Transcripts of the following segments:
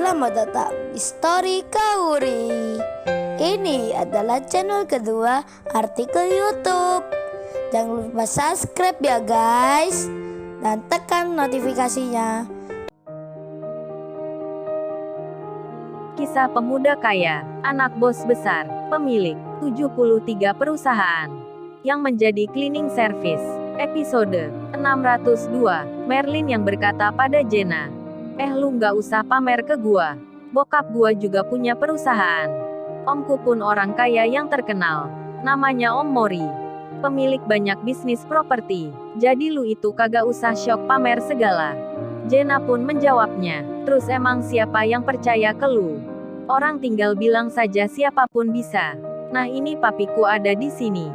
selamat datang di Story Kauri. Ini adalah channel kedua artikel YouTube. Jangan lupa subscribe ya guys, dan tekan notifikasinya. Kisah pemuda kaya, anak bos besar, pemilik 73 perusahaan, yang menjadi cleaning service. Episode 602, Merlin yang berkata pada Jenna, lu nggak usah pamer ke gua. Bokap gua juga punya perusahaan. Omku pun orang kaya yang terkenal. Namanya Om Mori. Pemilik banyak bisnis properti. Jadi lu itu kagak usah syok pamer segala. Jenna pun menjawabnya, terus emang siapa yang percaya ke lu? Orang tinggal bilang saja siapapun bisa. Nah ini papiku ada di sini.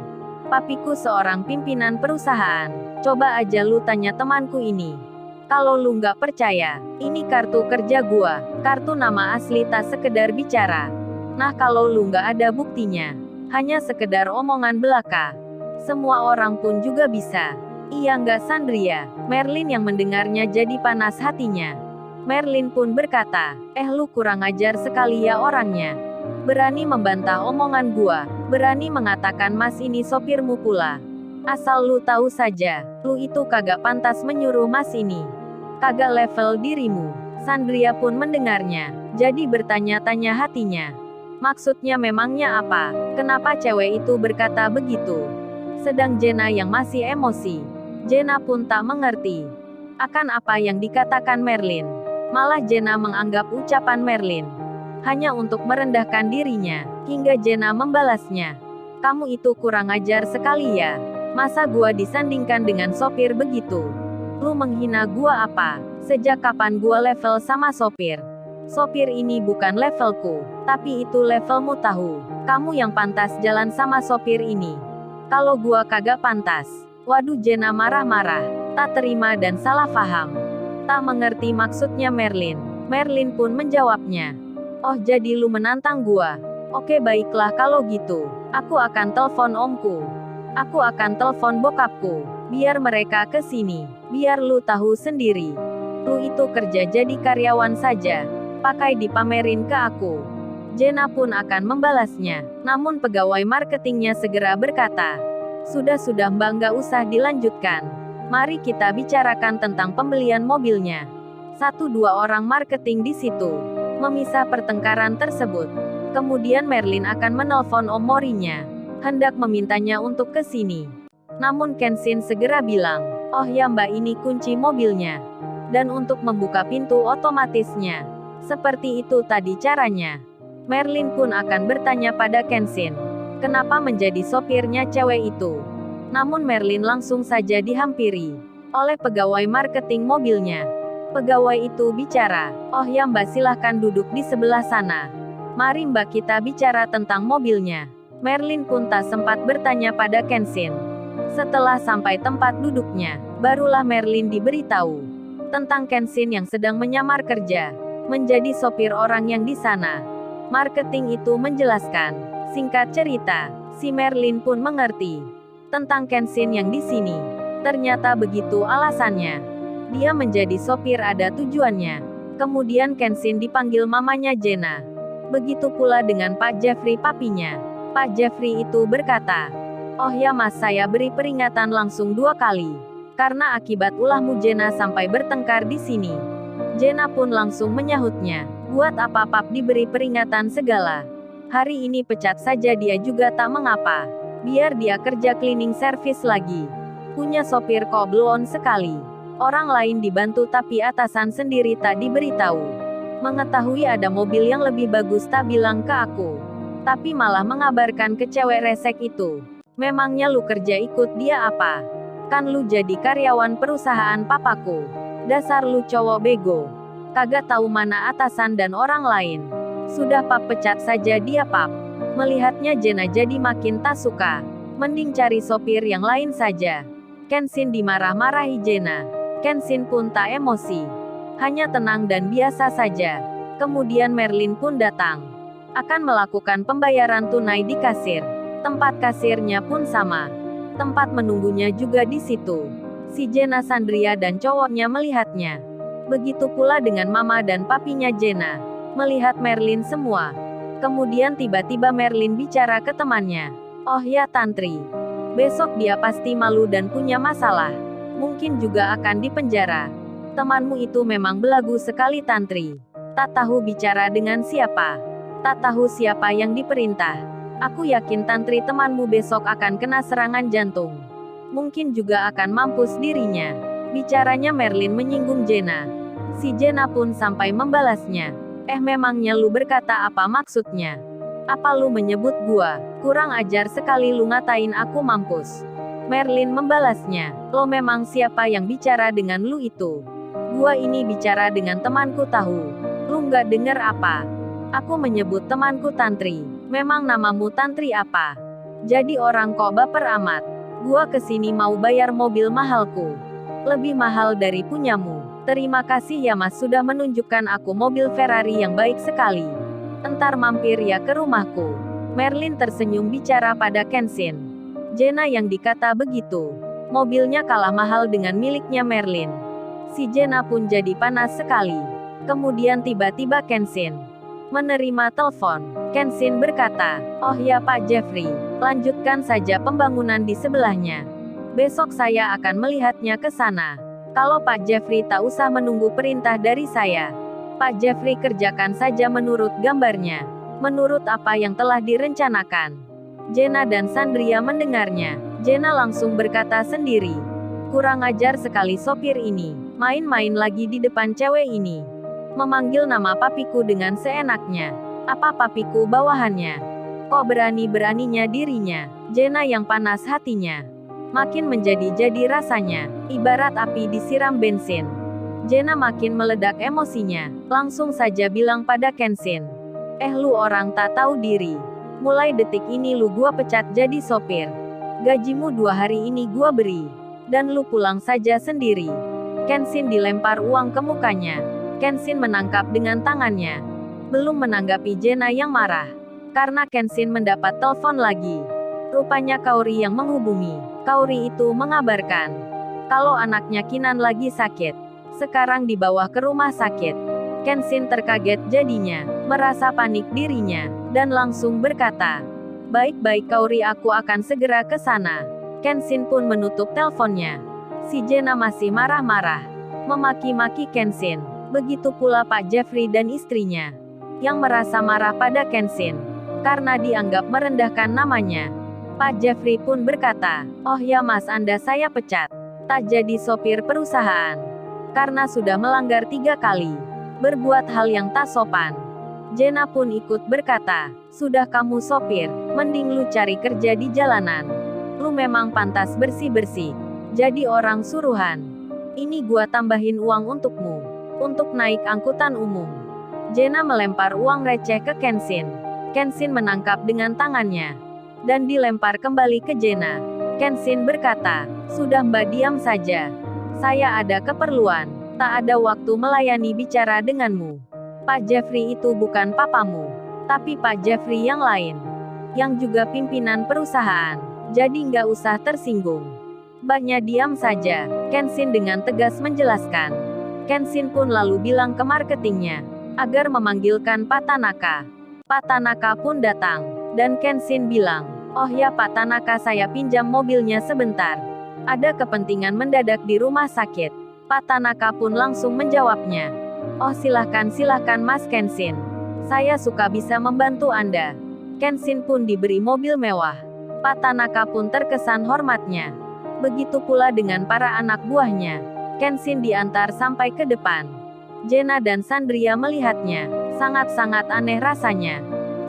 Papiku seorang pimpinan perusahaan. Coba aja lu tanya temanku ini. Kalau lu nggak percaya, ini kartu kerja gua, kartu nama asli tak sekedar bicara. Nah kalau lu nggak ada buktinya, hanya sekedar omongan belaka. Semua orang pun juga bisa. Iya nggak Sandria? Merlin yang mendengarnya jadi panas hatinya. Merlin pun berkata, lu kurang ajar sekali ya orangnya. Berani membantah omongan gua, berani mengatakan mas ini sopirmu pula. Asal lu tahu saja, lu itu kagak pantas menyuruh mas ini. Kagak level dirimu. Sandria pun mendengarnya, jadi bertanya-tanya hatinya. Maksudnya memangnya apa? Kenapa cewek itu berkata begitu? Sedang Jenna yang masih emosi. Jenna pun tak mengerti akan apa yang dikatakan Merlin. Malah Jenna menganggap ucapan Merlin hanya untuk merendahkan dirinya, hingga Jenna membalasnya. Kamu itu kurang ajar sekali ya. Masa gua disandingkan dengan sopir begitu? Lu menghina gua apa? Sejak kapan gua level sama sopir? Sopir ini bukan levelku, tapi itu levelmu tahu. Kamu yang pantas jalan sama sopir ini. Kalau gua kagak pantas. Waduh Jenna marah-marah, tak terima dan salah paham. Tak mengerti maksudnya Merlin. Merlin pun menjawabnya. Oh jadi lu menantang gua? Oke baiklah kalau gitu. Aku akan telepon omku. Aku akan telepon bokapku, biar mereka ke sini. Biar lu tahu sendiri. Lu itu kerja jadi karyawan saja. Pakai dipamerin ke aku. Jenna pun akan membalasnya. Namun pegawai marketingnya segera berkata, Sudah mbak nggak usah dilanjutkan. Mari kita bicarakan tentang pembelian mobilnya. 1-2 orang marketing di situ memisah pertengkaran tersebut. Kemudian Merlin akan menelpon Om Morinya, hendak memintanya untuk ke sini. Namun Kenshin segera bilang, oh ya mbak ini kunci mobilnya. Dan untuk membuka pintu otomatisnya. Seperti itu tadi caranya. Merlin pun akan bertanya pada Kenshin, kenapa menjadi sopirnya cewek itu. Namun Merlin langsung saja dihampiri oleh pegawai marketing mobilnya. Pegawai itu bicara, oh ya mbak silahkan duduk di sebelah sana. Mari mbak kita bicara tentang mobilnya. Merlin pun tak sempat bertanya pada Kenshin. Setelah sampai tempat duduknya, barulah Merlin diberitahu tentang Kenshin yang sedang menyamar kerja menjadi sopir orang yang di sana. Marketing itu menjelaskan, singkat cerita, si Merlin pun mengerti tentang Kenshin yang di sini. Ternyata begitu alasannya. Dia menjadi sopir ada tujuannya. Kemudian Kenshin dipanggil mamanya Jenna. Begitu pula dengan Pak Jeffrey papinya. Pak Jeffrey itu berkata, oh ya mas saya beri peringatan langsung 2 kali. Karena akibat ulahmu Jenna sampai bertengkar di sini. Jenna pun langsung menyahutnya. Buat apa pap diberi peringatan segala. Hari ini pecat saja dia juga tak mengapa. Biar dia kerja cleaning service lagi. Punya sopir kok blow-on sekali. Orang lain dibantu tapi atasan sendiri tak diberitahu. Mengetahui ada mobil yang lebih bagus tak bilang ke aku. Tapi malah mengabarkan ke cewek resek itu. Memangnya lu kerja ikut dia apa? Kan lu jadi karyawan perusahaan papaku. Dasar lu cowok bego. Kagak tahu mana atasan dan orang lain. Sudah pap pecat saja dia pap. Melihatnya Jenna jadi makin tak suka. Mending cari sopir yang lain saja. Kenshin dimarah-marahi Jenna. Kenshin pun tak emosi. Hanya tenang dan biasa saja. Kemudian Merlin pun datang. Akan melakukan pembayaran tunai di kasir. Tempat kasirnya pun sama. Tempat menunggunya juga di situ. Si Jenna Sandria dan cowoknya melihatnya. Begitu pula dengan mama dan papinya Jenna. melihat Merlin semua. Kemudian tiba-tiba Merlin bicara ke temannya. Oh ya Tantri. Besok dia pasti malu dan punya masalah. Mungkin juga akan dipenjara. Temanmu itu memang belagu sekali Tantri. Tak tahu bicara dengan siapa. Tak tahu siapa yang diperintah. Aku yakin Tantri temanmu besok akan kena serangan jantung. Mungkin juga akan mampus dirinya. Bicaranya Merlin menyinggung Jenna. Si Jenna pun sampai membalasnya. Memangnya lu berkata apa maksudnya? Apa lu menyebut gua? Kurang ajar sekali lu ngatain aku mampus. Merlin membalasnya. Lo memang siapa yang bicara dengan lu itu? Gua ini bicara dengan temanku tahu. Lu nggak denger apa? Aku menyebut temanku Tantri. Memang namamu Tantri apa? Jadi orang kok baper amat. Gua kesini mau bayar mobil mahalku. Lebih mahal dari punyamu. Terima kasih ya mas sudah menunjukkan aku mobil Ferrari yang baik sekali. Entar mampir ya ke rumahku. Merlin tersenyum bicara pada Kenshin. Jenna yang dikata begitu. Mobilnya kalah mahal dengan miliknya Merlin. Si Jenna pun jadi panas sekali. Kemudian tiba-tiba Kenshin menerima telepon. Kenshin berkata, oh ya Pak Jeffrey, lanjutkan saja pembangunan di sebelahnya. Besok saya akan melihatnya ke sana. Kalau Pak Jeffrey tak usah menunggu perintah dari saya. Pak Jeffrey kerjakan saja menurut gambarnya. Menurut apa yang telah direncanakan. Jenna dan Sandria mendengarnya. Jenna langsung berkata sendiri. Kurang ajar sekali sopir ini. Main-main lagi di depan cewek ini. Memanggil nama papiku dengan seenaknya. Apa papiku bawahannya? Kok berani-beraninya dirinya? Jenna yang panas hatinya. Makin menjadi-jadi rasanya, ibarat api disiram bensin. Jenna makin meledak emosinya, langsung saja bilang pada Kenshin. Lu orang tak tahu diri. Mulai detik ini lu gua pecat jadi sopir. Gajimu 2 hari ini gua beri. Dan lu pulang saja sendiri. Kenshin dilempar uang ke mukanya. Kenshin menangkap dengan tangannya. Belum menanggapi Jenna yang marah. Karena Kenshin mendapat telepon lagi. Rupanya Kaori yang menghubungi. Kaori itu mengabarkan kalau anaknya Kinan lagi sakit. Sekarang dibawa ke rumah sakit. Kenshin terkaget jadinya, merasa panik dirinya, dan langsung berkata, baik-baik Kaori aku akan segera ke sana. Kenshin pun menutup teleponnya. Si Jenna masih marah-marah, memaki-maki Kenshin. Begitu pula Pak Jeffrey dan istrinya, yang merasa marah pada Kenshin, karena dianggap merendahkan namanya. Pak Jeffrey pun berkata, oh ya mas Anda saya pecat. Tak jadi sopir perusahaan. Karena sudah melanggar 3 kali. Berbuat hal yang tak sopan. Jenna pun ikut berkata, sudah kamu sopir, mending lu cari kerja di jalanan. Lu memang pantas bersih-bersih. Jadi orang suruhan. Ini gua tambahin uang untukmu. Untuk naik angkutan umum. Jenna melempar uang receh ke Kenshin. Kenshin menangkap dengan tangannya. Dan dilempar kembali ke Jenna. Kenshin berkata, sudah mbak diam saja. Saya ada keperluan. Tak ada waktu melayani bicara denganmu. Pak Jeffrey itu bukan papamu. Tapi Pak Jeffrey yang lain. Yang juga pimpinan perusahaan. Jadi nggak usah tersinggung. Mbaknya diam saja. Kenshin dengan tegas menjelaskan. Kenshin pun lalu bilang ke marketingnya. Agar memanggilkan Pak Tanaka. Pak Tanaka pun datang. Dan Kenshin bilang, oh ya Pak Tanaka saya pinjam mobilnya sebentar. Ada kepentingan mendadak di rumah sakit. Pak Tanaka pun langsung menjawabnya. Oh silahkan Mas Kenshin. Saya suka bisa membantu Anda. Kenshin pun diberi mobil mewah. Pak Tanaka pun terkesan hormatnya. Begitu pula dengan para anak buahnya. Kenshin diantar sampai ke depan. Jenna dan Sandria melihatnya. Sangat-sangat aneh rasanya.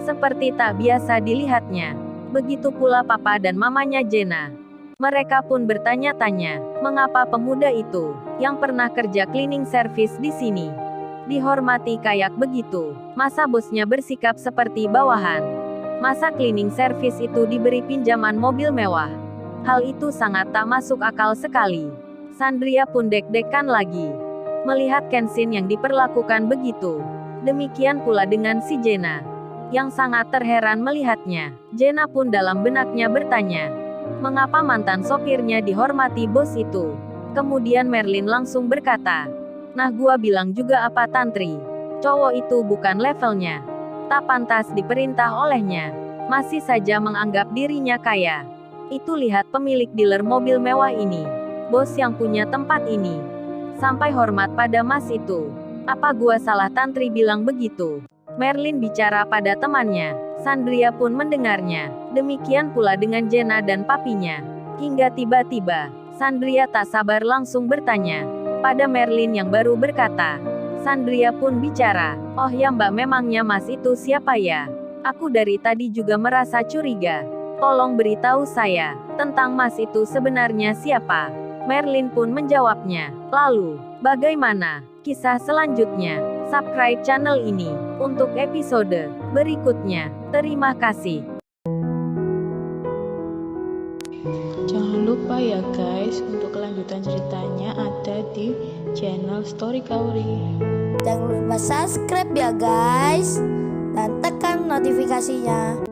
Seperti tak biasa dilihatnya. Begitu pula papa dan mamanya Jenna. Mereka pun bertanya-tanya, mengapa pemuda itu, yang pernah kerja cleaning service di sini, dihormati kayak begitu. Masa bosnya bersikap seperti bawahan? Masa cleaning service itu diberi pinjaman mobil mewah? Hal itu sangat tak masuk akal sekali. Sandria pun deg-degan lagi. Melihat Kenshin yang diperlakukan begitu. Demikian pula dengan si Jenna. Yang sangat terheran melihatnya. Jenna pun dalam benaknya bertanya. Mengapa mantan sopirnya dihormati bos itu? Kemudian Merlin langsung berkata. Nah gua bilang juga apa Tantri. Cowok itu bukan levelnya. Tak pantas diperintah olehnya. Masih saja menganggap dirinya kaya. Itu lihat pemilik dealer mobil mewah ini. Bos yang punya tempat ini. Sampai hormat pada mas itu. Apa gua salah tantri bilang begitu? Merlin bicara pada temannya. Sandria pun mendengarnya. Demikian pula dengan Jenna dan papinya. Hingga tiba-tiba, Sandria tak sabar langsung bertanya pada Merlin yang baru berkata. Sandria pun bicara, "Oh ya mbak, memangnya mas itu siapa ya? Aku dari tadi juga merasa curiga. Tolong beritahu saya, tentang mas itu sebenarnya siapa?" Merlin pun menjawabnya. Lalu, bagaimana kisah selanjutnya? Subscribe channel ini untuk episode berikutnya. Terima kasih. Jangan lupa ya guys, untuk kelanjutan ceritanya ada di channel Story Kauri. Jangan lupa subscribe ya guys, dan tekan notifikasinya